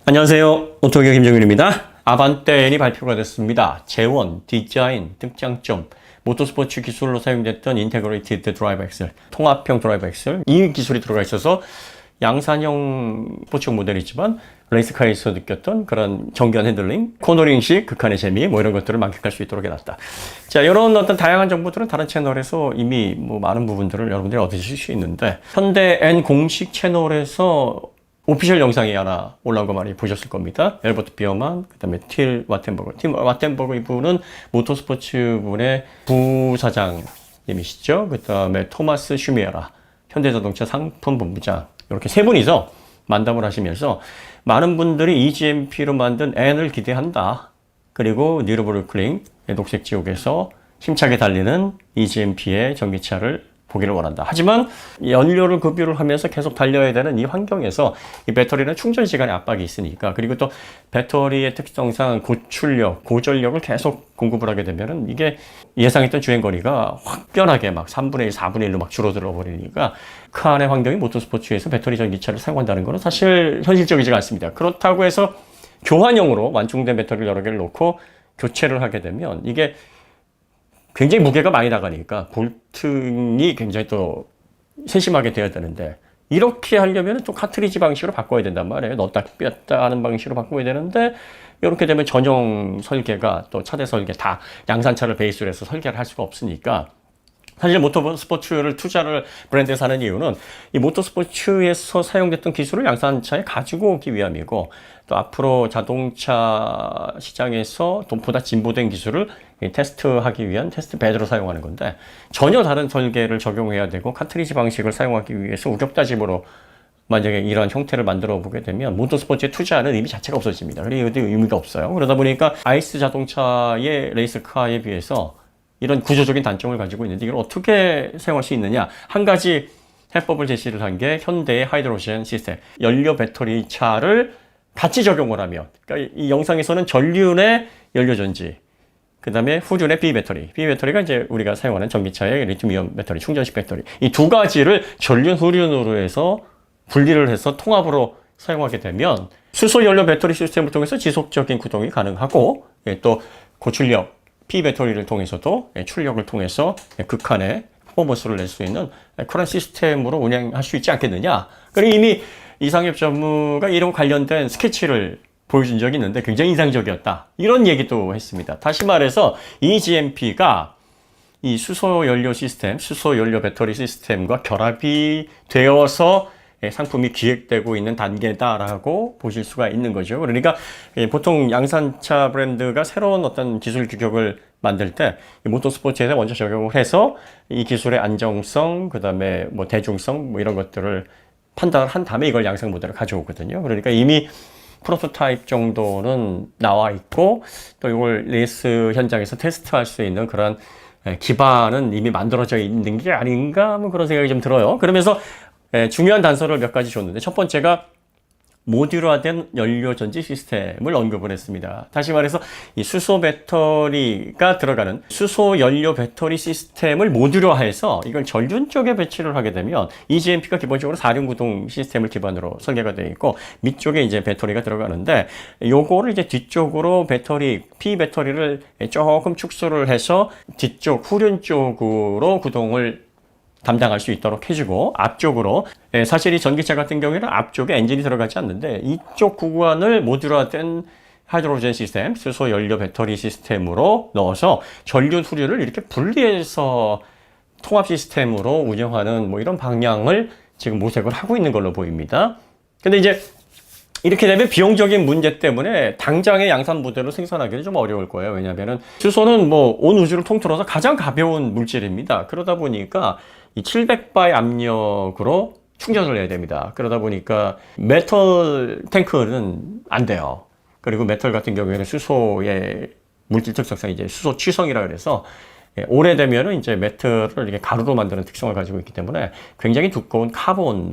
안녕하세요. 오토기어 김정윤입니다. 아반떼N이 발표가 됐습니다. 재원, 디자인, 특장점, 모터스포츠 기술로 사용됐던 인테그레이티드 드라이브 엑셀, 통합형 드라이브 엑셀, 이 기술이 들어가 있어서 양산형 스포츠 모델이지만 레이스카에서 느꼈던 그런 정교한 핸들링, 코너링식 극한의 재미, 이런 것들을 만끽할 수 있도록 해놨다. 자, 이런 어떤 다양한 정보들은 다른 채널에서 이미 많은 부분들을 여러분들이 얻으실 수 있는데, 현대N 공식 채널에서 오피셜 영상이 하나 올라온 거 많이 보셨을 겁니다. 엘버트 비어만, 그 다음에 틸 와텐버그. 틸 와텐버그 이분은 모터스포츠 분의 부사장님이시죠. 그 다음에 토마스 슈미에라, 현대자동차 상품본부장. 이렇게 세 분이서 만담을 하시면서 많은 분들이 EGMP로 만든 N을 기대한다. 그리고 니르부르크링, 녹색 지옥에서 힘차게 달리는 EGMP의 전기차를 보기를 원한다. 하지만 연료를 급유를 하면서 계속 달려야 되는 이 환경에서 이 배터리는 충전 시간에 압박이 있으니까, 그리고 또 배터리의 특성상 고출력, 고전력을 계속 공급을 하게 되면은 이게 예상했던 주행거리가 확연하게 막 3분의 1, 4분의 1로 막 줄어들어 버리니까 그 안의 환경이 모터스포츠에서 배터리 전기차를 사용한다는 것은 사실 현실적이지가 않습니다. 그렇다고 해서 교환용으로 완충된 배터리를 여러 개를 놓고 교체를 하게 되면 이게 굉장히 무게가 많이 나가니까 볼팅이 굉장히 또 세심하게 돼야 되는데, 이렇게 하려면 또 카트리지 방식으로 바꿔야 된단 말이에요. 넣었다 뺐다 하는 방식으로 바꿔야 되는데, 이렇게 되면 전용 설계가 또 차대 설계 다 양산차를 베이스로 해서 설계를 할 수가 없으니까, 사실 모터스포츠를 투자를 브랜드에서 하는 이유는 이 모터스포츠에서 사용됐던 기술을 양산차에 가지고 오기 위함이고, 또 앞으로 자동차 시장에서 보다 진보된 기술을 테스트하기 위한 테스트 베드로 사용하는 건데, 전혀 다른 설계를 적용해야 되고 카트리지 방식을 사용하기 위해서 우격다짐으로 만약에 이런 형태를 만들어 보게 되면 모터스포츠에 투자하는 의미 자체가 없어집니다. 그리고 의미가 없어요. 그러다 보니까 아이스 자동차의 레이스카에 비해서 이런 구조적인 단점을 가지고 있는데, 이걸 어떻게 사용할 수 있느냐. 한 가지 해법을 제시를 한 게 현대의 하이드로젠 시스템. 연료 배터리 차를 같이 적용을 하면, 그러니까 이 영상에서는 전륜의 연료전지, 그 다음에 후륜의 B배터리. B배터리가 이제 우리가 사용하는 전기차의 리튬이온 배터리, 충전식 배터리. 이 두 가지를 전륜, 후륜으로 해서 분리를 해서 통합으로 사용하게 되면 수소 연료 배터리 시스템을 통해서 지속적인 구동이 가능하고, 또 고출력 P배터리를 통해서도 출력을 통해서 극한의 퍼포먼스를 낼 수 있는 그런 시스템으로 운영할 수 있지 않겠느냐. 그리고 이미 이상엽 전무가 이런 관련된 스케치를 보여준 적이 있는데 굉장히 인상적이었다. 이런 얘기도 했습니다. 다시 말해서 EGMP가 이 수소 연료 시스템, 수소 연료 배터리 시스템과 결합이 되어서 상품이 기획되고 있는 단계다라고 보실 수가 있는 거죠. 그러니까 보통 양산차 브랜드가 새로운 어떤 기술 규격을 만들 때 모터스포츠에서 먼저 적용을 해서 이 기술의 안정성, 그 다음에 대중성 이런 것들을 판단을 한 다음에 이걸 양산 모델을 가져오거든요. 그러니까 이미 프로토타입 정도는 나와 있고, 또 이걸 레이스 현장에서 테스트할 수 있는 그런 기반은 이미 만들어져 있는 게 아닌가 그런 생각이 좀 들어요. 그러면서 중요한 단서를 몇 가지 줬는데, 첫 번째가 모듈화된 연료전지 시스템을 언급을 했습니다. 다시 말해서 이 수소 배터리가 들어가는 수소 연료 배터리 시스템을 모듈화해서 이걸 전륜 쪽에 배치를 하게 되면 EGMP가 기본적으로 4륜 구동 시스템을 기반으로 설계가 되어 있고, 밑쪽에 이제 배터리가 들어가는데, 요거를 이제 뒤쪽으로 배터리, P 배터리를 조금 축소를 해서 뒤쪽 후륜 쪽으로 구동을 담당할 수 있도록 해주고, 앞쪽으로 사실 이 전기차 같은 경우에는 앞쪽에 엔진이 들어가지 않는데 이쪽 구간을 모듈화된 하이드로젠 시스템, 수소 연료 배터리 시스템으로 넣어서 전륜 후륜을 이렇게 분리해서 통합 시스템으로 운영하는 이런 방향을 지금 모색을 하고 있는 걸로 보입니다. 근데 이제 이렇게 되면 비용적인 문제 때문에 당장의 양산 모델로 생산하기는 좀 어려울 거예요. 왜냐하면 수소는 온 우주를 통틀어서 가장 가벼운 물질입니다. 그러다 보니까 이 700바의 압력으로 충전을 해야 됩니다. 그러다 보니까 메탈 탱크는 안 돼요. 그리고 메탈 같은 경우에는 수소의 물질 특성상 이제 수소 취성이라 그래서 오래되면은 이제 메탈을 이렇게 가루로 만드는 특성을 가지고 있기 때문에 굉장히 두꺼운 카본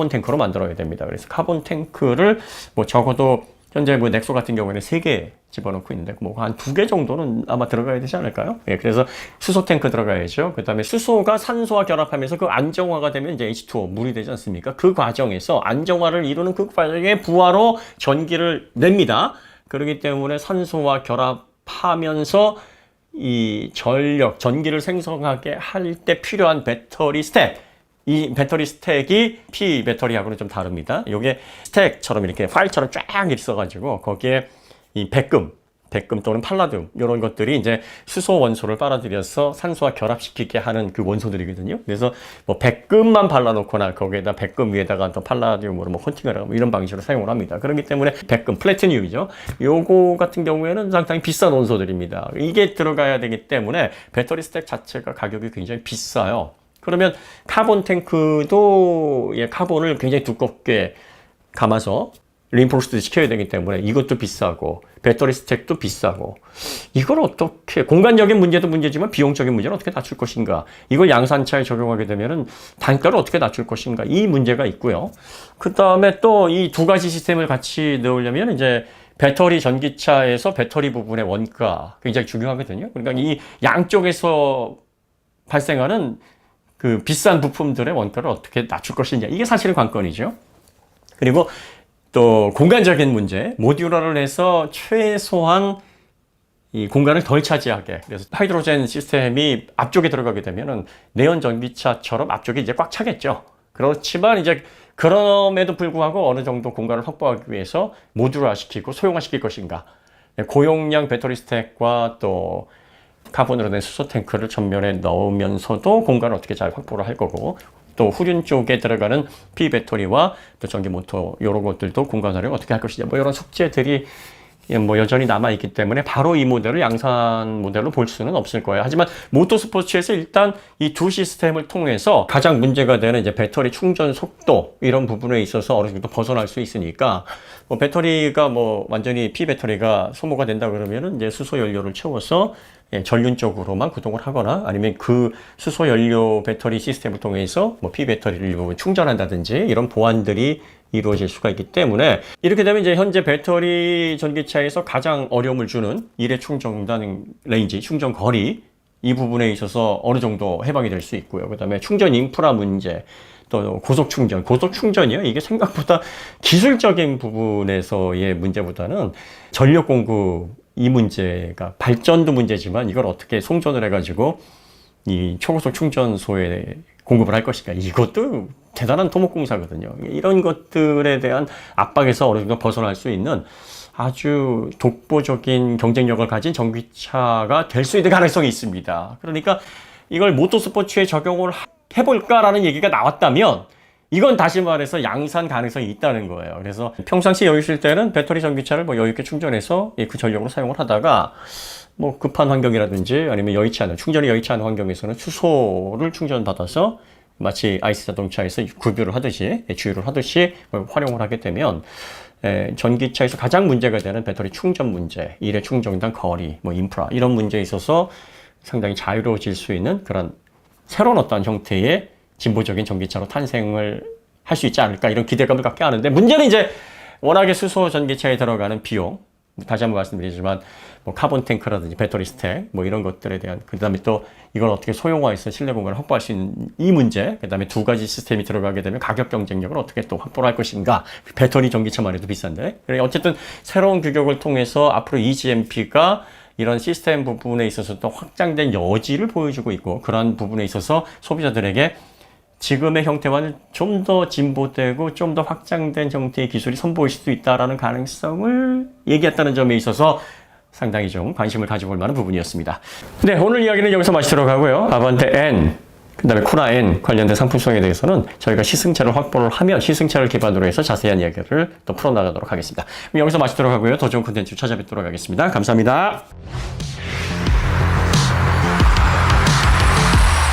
탱크로 만들어야 됩니다. 그래서 카본 탱크를 적어도 현재 뭐 넥소 같은 경우에는 3개 집어넣고 있는데 뭐 한 2개 정도는 아마 들어가야 되지 않을까요? 예, 그래서 수소 탱크 들어가야죠. 그다음에 수소가 산소와 결합하면서 그 안정화가 되면 이제 H2O 물이 되지 않습니까? 그 과정에서 안정화를 이루는 그 과정에 부하로 전기를 냅니다. 그렇기 때문에 산소와 결합하면서 이 전기를 생성하게 할 때 필요한 배터리 스택, 이 배터리 스택이 P 배터리하고는 좀 다릅니다. 이게 스택처럼 이렇게 파일처럼 쫙 있어가지고 거기에 이 백금 또는 팔라듐 이런 것들이 이제 수소 원소를 빨아들여서 산소와 결합시키게 하는 그 원소들이거든요. 그래서 뭐 백금만 발라놓거나 거기에다 백금 위에다가 또 팔라듐으로 뭐 코팅을 하고 이런 방식으로 사용을 합니다. 그렇기 때문에 백금, 플래티늄이죠. 요거 같은 경우에는 상당히 비싼 원소들입니다. 이게 들어가야 되기 때문에 배터리 스택 자체가 가격이 굉장히 비싸요. 그러면 카본 탱크도 카본을 굉장히 두껍게 감아서 리인포스드 시켜야 되기 때문에 이것도 비싸고 배터리 스택도 비싸고 이걸 어떻게 공간적인 문제도 문제지만 비용적인 문제는 어떻게 낮출 것인가, 이걸 양산차에 적용하게 되면은 단가를 어떻게 낮출 것인가, 이 문제가 있고요. 그 다음에 또 이 두 가지 시스템을 같이 넣으려면 이제 배터리 전기차에서 배터리 부분의 원가 굉장히 중요하거든요. 그러니까 이 양쪽에서 발생하는 그 비싼 부품들의 원가를 어떻게 낮출 것이냐, 이게 사실은 관건이죠. 그리고 또 공간적인 문제, 모듈러를 해서 최소한 이 공간을 덜 차지하게, 그래서 하이드로젠 시스템이 앞쪽에 들어가게 되면은 내연 전기차처럼 앞쪽이 이제 꽉 차겠죠. 그렇지만 이제 그럼에도 불구하고 어느 정도 공간을 확보하기 위해서 모듈화 시키고 소형화 시킬 것인가, 고용량 배터리 스택과 또 카본으로 된 수소 탱크를 전면에 넣으면서도 공간을 어떻게 잘 확보를 할 거고, 또 후륜 쪽에 들어가는 P 배터리와 또 전기 모터 이런 것들도 공간 활용 어떻게 할 것이냐, 뭐 이런 숙제들이 뭐 여전히 남아 있기 때문에 바로 이 모델을 양산 모델로 볼 수는 없을 거예요. 하지만 모터스포츠에서 일단 이 두 시스템을 통해서 가장 문제가 되는 이제 배터리 충전 속도 이런 부분에 있어서 어느 정도 벗어날 수 있으니까, 뭐 배터리가 뭐 완전히 P 배터리가 소모가 된다 그러면은 이제 수소 연료를 채워서 전륜 쪽으로만 구동을 하거나 아니면 그 수소 연료 배터리 시스템을 통해서 뭐 P 배터리를 일부분 충전한다든지 이런 보완들이 이루어질 수가 있기 때문에, 이렇게 되면 이제 현재 배터리 전기차에서 가장 어려움을 주는 일회 충전단 레인지, 충전 거리, 이 부분에 있어서 어느 정도 해방이 될 수 있고요. 그 다음에 충전 인프라 문제, 또 고속 충전이요. 이게 생각보다 기술적인 부분에서의 문제보다는 전력 공급, 이 문제가 발전도 문제지만 이걸 어떻게 송전을 해가지고 이 초고속 충전소에 공급을 할 것인가, 이것도 대단한 토목공사거든요. 이런 것들에 대한 압박에서 어느 정도 벗어날 수 있는 아주 독보적인 경쟁력을 가진 전기차가 될 수 있는 가능성이 있습니다. 그러니까 이걸 모터스포츠에 적용을 해볼까라는 얘기가 나왔다면 이건 다시 말해서 양산 가능성이 있다는 거예요. 그래서 평상시 여유 있을 때는 배터리 전기차를 뭐 여유 있게 충전해서 그 전력으로 사용을 하다가 뭐 급한 환경이라든지 아니면 충전이 여의치 않은 환경에서는 수소를 충전받아서 마치 아이스 자동차에서 구비를 하듯이, 주유를 하듯이 활용을 하게 되면 전기차에서 가장 문제가 되는 배터리 충전 문제, 일회 충전단 거리, 뭐 인프라 이런 문제에 있어서 상당히 자유로워질 수 있는 그런 새로운 어떤 형태의 진보적인 전기차로 탄생을 할 수 있지 않을까, 이런 기대감을 갖게 하는데, 문제는 이제 워낙에 수소 전기차에 들어가는 비용, 다시 한번 말씀드리지만 뭐 카본 탱크라든지 배터리 스택 뭐 이런 것들에 대한, 그 다음에 또 이걸 어떻게 소형화해서 실내 공간을 확보할 수 있는 이 문제, 그 다음에 두 가지 시스템이 들어가게 되면 가격 경쟁력을 어떻게 또 확보를 할 것인가, 배터리 전기차만 해도 비싼데. 어쨌든 새로운 규격을 통해서 앞으로 EGMP가 이런 시스템 부분에 있어서 또 확장된 여지를 보여주고 있고, 그러한 부분에 있어서 소비자들에게 지금의 형태와는 좀 더 진보되고 좀 더 확장된 형태의 기술이 선보일 수도 있다는 가능성을 얘기했다는 점에 있어서 상당히 좀 관심을 가져볼 만한 부분이었습니다. 네, 오늘 이야기는 여기서 마치도록 하고요. 아반떼 N, 그 다음에 쿠나 N 관련된 상품성에 대해서는 저희가 시승차를 확보를 하면 시승차를 기반으로 해서 자세한 이야기를 또 풀어나가도록 하겠습니다. 그럼 여기서 마치도록 하고요. 더 좋은 콘텐츠 찾아뵙도록 하겠습니다. 감사합니다.